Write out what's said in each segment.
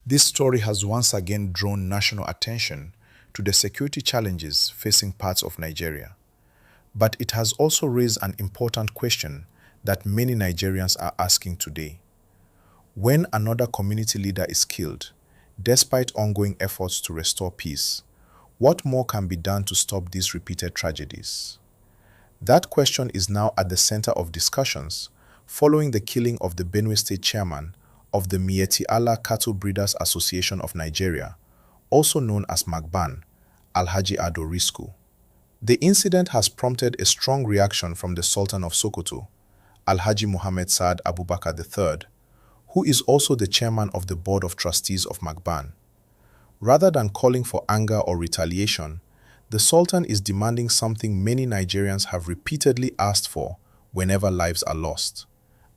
This story has once again drawn national attention to the security challenges facing parts of Nigeria. But it has also raised an important question that many Nigerians are asking today. When another community leader is killed, despite ongoing efforts to restore peace, what more can be done to stop these repeated tragedies? That question is now at the center of discussions following the killing of the Benue State Chairman of the Miyetti Cattle Breeders Association of Nigeria, also known as MACBAN, Alhaji Ardo Risku. The incident has prompted a strong reaction from the Sultan of Sokoto, Alhaji Muhammad Saad Abubakar III, who is also the chairman of the Board of Trustees of MACBAN. Rather than calling for anger or retaliation, the Sultan is demanding something many Nigerians have repeatedly asked for whenever lives are lost: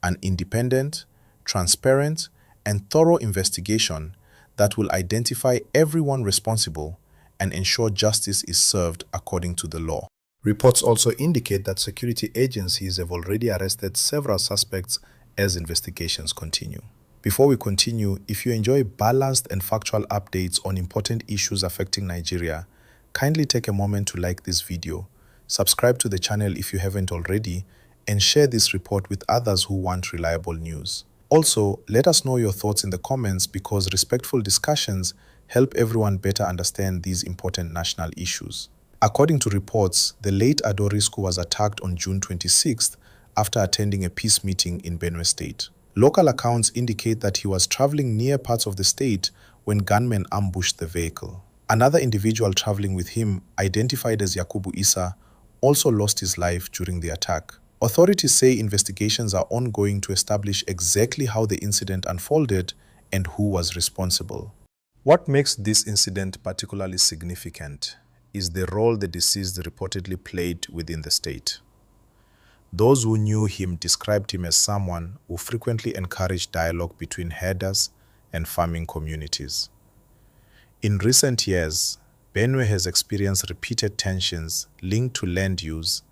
an independent, transparent, and thorough investigation that will identify everyone responsible and ensure justice is served according to the law. Reports also indicate that security agencies have already arrested several suspects as investigations continue. Before we continue, if you enjoy balanced and factual updates on important issues affecting Nigeria, kindly take a moment to like this video, subscribe to the channel if you haven't already, and share this report with others who want reliable news. Also, let us know your thoughts in the comments because respectful discussions help everyone better understand these important national issues. According to reports, the late Ardo Risku was attacked on June 26th after attending a peace meeting in Benue State. Local accounts indicate that he was traveling near parts of the state when gunmen ambushed the vehicle. Another individual traveling with him, identified as Yakubu Issa, also lost his life during the attack. Authorities say investigations are ongoing to establish exactly how the incident unfolded and who was responsible. What makes this incident particularly significant is the role the deceased reportedly played within the state. Those who knew him described him as someone who frequently encouraged dialogue between herders and farming communities. In recent years, Benue has experienced repeated tensions linked to land use,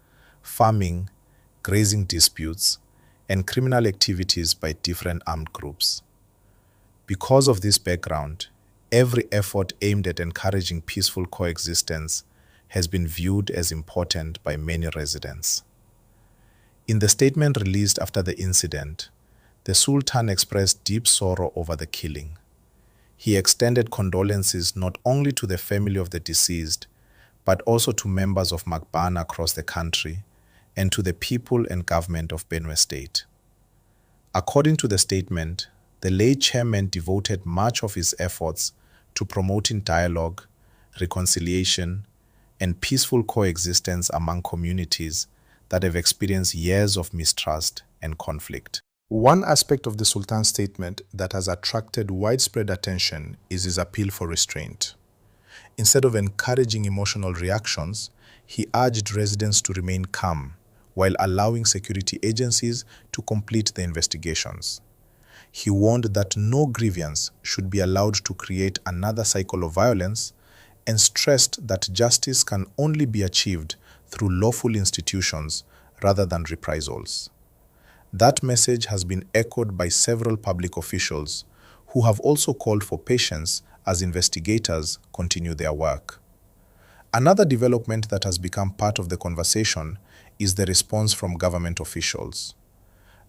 farming, grazing disputes, and criminal activities by different armed groups. Because of this background, every effort aimed at encouraging peaceful coexistence has been viewed as important by many residents. In the statement released after the incident, the Sultan expressed deep sorrow over the killing. He extended condolences not only to the family of the deceased, but also to members of MACBAN across the country and to the people and government of Benue State. According to the statement, the late chairman devoted much of his efforts to promoting dialogue, reconciliation, and peaceful coexistence among communities that have experienced years of mistrust and conflict. One aspect of the Sultan's statement that has attracted widespread attention is his appeal for restraint. Instead of encouraging emotional reactions, he urged residents to remain calm while allowing security agencies to complete the investigations. He warned that no grievance should be allowed to create another cycle of violence and stressed that justice can only be achieved through lawful institutions rather than reprisals. That message has been echoed by several public officials who have also called for patience as investigators continue their work. Another development that has become part of the conversation is the response from government officials.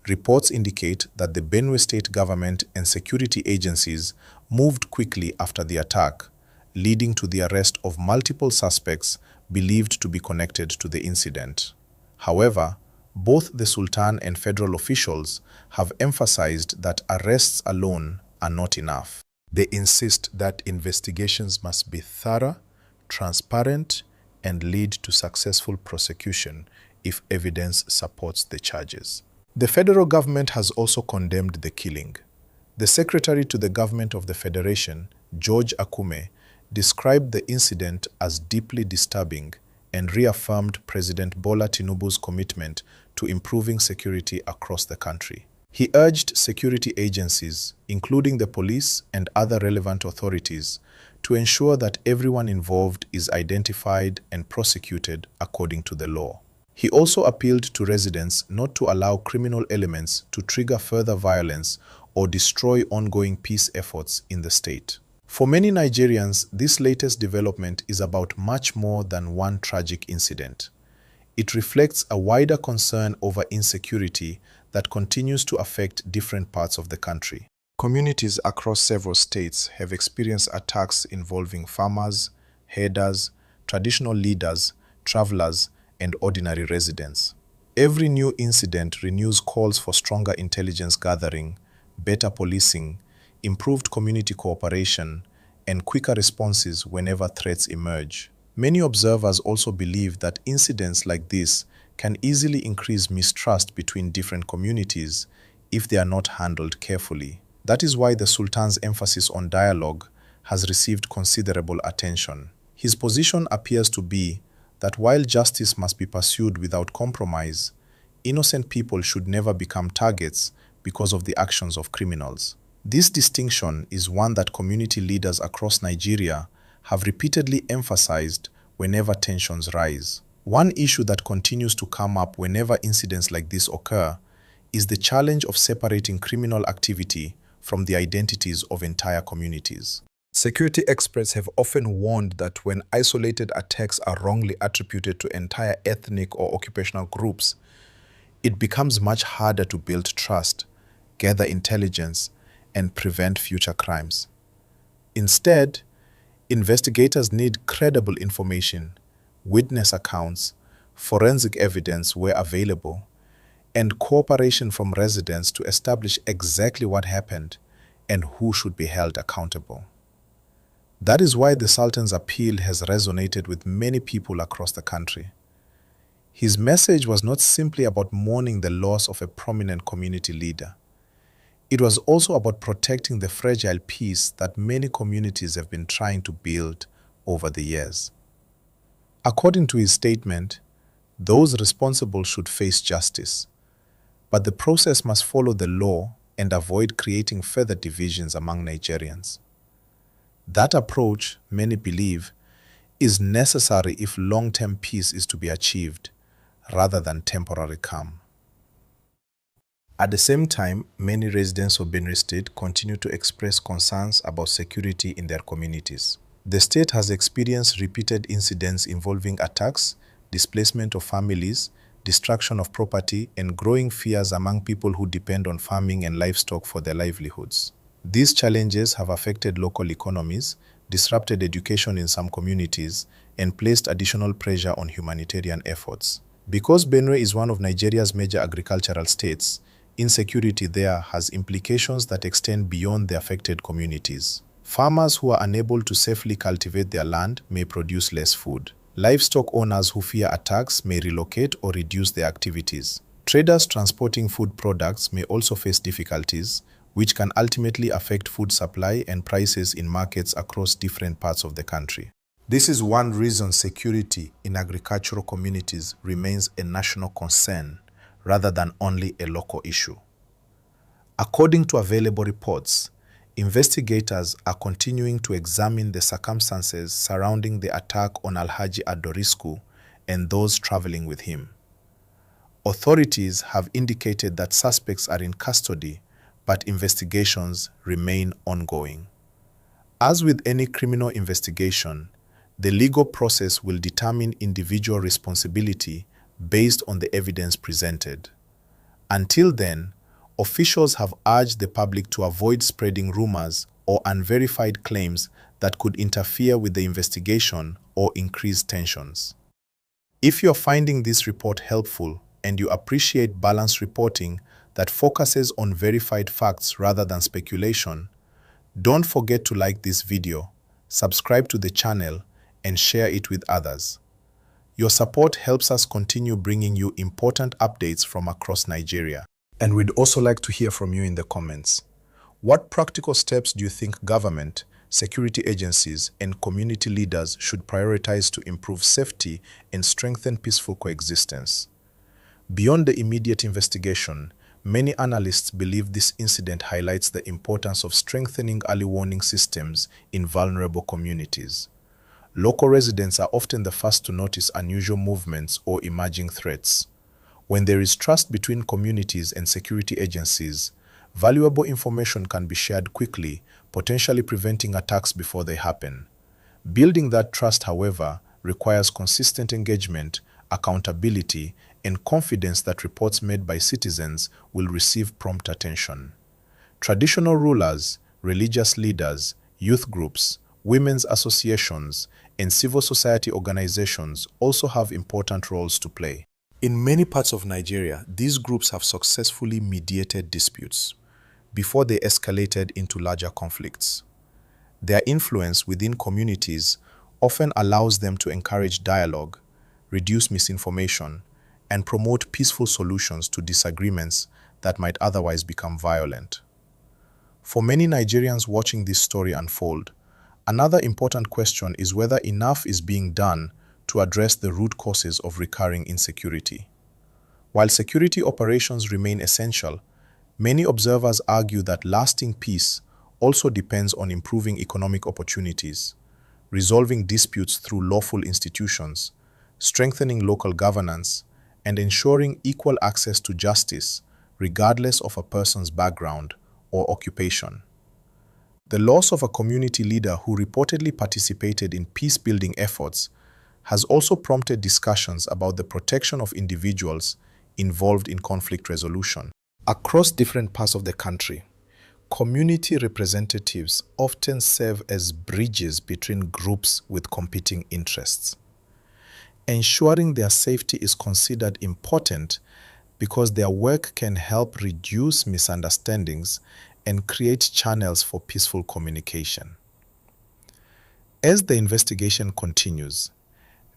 Reports indicate that the Benue State government and security agencies moved quickly after the attack, leading to the arrest of multiple suspects believed to be connected to the incident. However, both the Sultan and federal officials have emphasized that arrests alone are not enough. They insist that investigations must be thorough, transparent, and lead to successful prosecution if evidence supports the charges. The federal government has also condemned the killing. The Secretary to the Government of the Federation, George Akume, described the incident as deeply disturbing and reaffirmed President Bola Tinubu's commitment to improving security across the country. He urged security agencies, including the police and other relevant authorities, to ensure that everyone involved is identified and prosecuted according to the law. He also appealed to residents not to allow criminal elements to trigger further violence or destroy ongoing peace efforts in the state. For many Nigerians, this latest development is about much more than one tragic incident. It reflects a wider concern over insecurity that continues to affect different parts of the country. Communities across several states have experienced attacks involving farmers, herders, traditional leaders, travelers, and ordinary residents. Every new incident renews calls for stronger intelligence gathering, better policing, improved community cooperation, and quicker responses whenever threats emerge. Many observers also believe that incidents like this can easily increase mistrust between different communities if they are not handled carefully. That is why the Sultan's emphasis on dialogue has received considerable attention. His position appears to be that while justice must be pursued without compromise, innocent people should never become targets because of the actions of criminals. This distinction is one that community leaders across Nigeria have repeatedly emphasized whenever tensions rise. One issue that continues to come up whenever incidents like this occur is the challenge of separating criminal activity from the identities of entire communities. Security experts have often warned that when isolated attacks are wrongly attributed to entire ethnic or occupational groups, it becomes much harder to build trust, gather intelligence, and prevent future crimes. Instead, investigators need credible information, witness accounts, forensic evidence where available, and cooperation from residents to establish exactly what happened and who should be held accountable. That is why the Sultan's appeal has resonated with many people across the country. His message was not simply about mourning the loss of a prominent community leader. It was also about protecting the fragile peace that many communities have been trying to build over the years. According to his statement, those responsible should face justice, but the process must follow the law and avoid creating further divisions among Nigerians. That approach, many believe, is necessary if long-term peace is to be achieved, rather than temporary calm. At the same time, many residents of Benue State continue to express concerns about security in their communities. The state has experienced repeated incidents involving attacks, displacement of families, destruction of property, and growing fears among people who depend on farming and livestock for their livelihoods. These challenges have affected local economies, disrupted education in some communities, and placed additional pressure on humanitarian efforts. Because Benue is one of Nigeria's major agricultural states, insecurity there has implications that extend beyond the affected communities. Farmers who are unable to safely cultivate their land may produce less food. Livestock owners who fear attacks may relocate or reduce their activities. Traders transporting food products may also face difficulties, which can ultimately affect food supply and prices in markets across different parts of the country. This is one reason security in agricultural communities remains a national concern rather than only a local issue. According to available reports, investigators are continuing to examine the circumstances surrounding the attack on Alhaji Ardo Risku and those traveling with him. Authorities have indicated that suspects are in custody, but investigations remain ongoing. As with any criminal investigation, the legal process will determine individual responsibility based on the evidence presented. Until then, officials have urged the public to avoid spreading rumors or unverified claims that could interfere with the investigation or increase tensions. If you're finding this report helpful and you appreciate balanced reporting that focuses on verified facts rather than speculation, don't forget to like this video, subscribe to the channel, and share it with others. Your support helps us continue bringing you important updates from across Nigeria. And we'd also like to hear from you in the comments. What practical steps do you think government, security agencies, and community leaders should prioritize to improve safety and strengthen peaceful coexistence? Beyond the immediate investigation, many analysts believe this incident highlights the importance of strengthening early warning systems in vulnerable communities. Local residents are often the first to notice unusual movements or emerging threats. When there is trust between communities and security agencies, valuable information can be shared quickly, potentially preventing attacks before they happen. Building that trust, however, requires consistent engagement, accountability, and confidence that reports made by citizens will receive prompt attention. Traditional rulers, religious leaders, youth groups, women's associations, and civil society organizations also have important roles to play. In many parts of Nigeria, these groups have successfully mediated disputes before they escalated into larger conflicts. Their influence within communities often allows them to encourage dialogue, reduce misinformation, and promote peaceful solutions to disagreements that might otherwise become violent. For many Nigerians watching this story unfold, another important question is whether enough is being done to address the root causes of recurring insecurity. While security operations remain essential, many observers argue that lasting peace also depends on improving economic opportunities, resolving disputes through lawful institutions, strengthening local governance, and ensuring equal access to justice regardless of a person's background or occupation. The loss of a community leader who reportedly participated in peace-building efforts has also prompted discussions about the protection of individuals involved in conflict resolution. Across different parts of the country, community representatives often serve as bridges between groups with competing interests. Ensuring their safety is considered important because their work can help reduce misunderstandings and create channels for peaceful communication. As the investigation continues,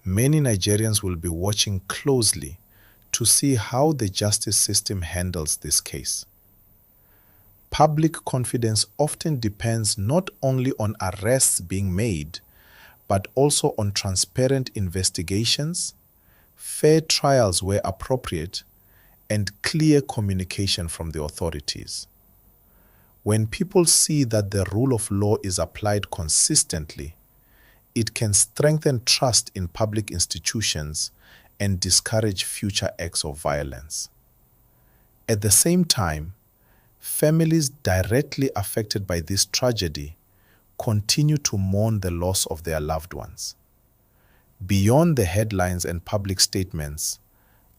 many Nigerians will be watching closely to see how the justice system handles this case. Public confidence often depends not only on arrests being made, but also on transparent investigations, fair trials where appropriate, and clear communication from the authorities. When people see that the rule of law is applied consistently, it can strengthen trust in public institutions and discourage future acts of violence. At the same time, families directly affected by this tragedy continue to mourn the loss of their loved ones. Beyond the headlines and public statements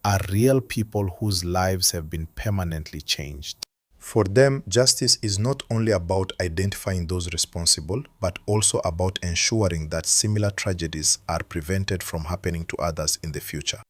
are real people whose lives have been permanently changed. For them, justice is not only about identifying those responsible, but also about ensuring that similar tragedies are prevented from happening to others in the future.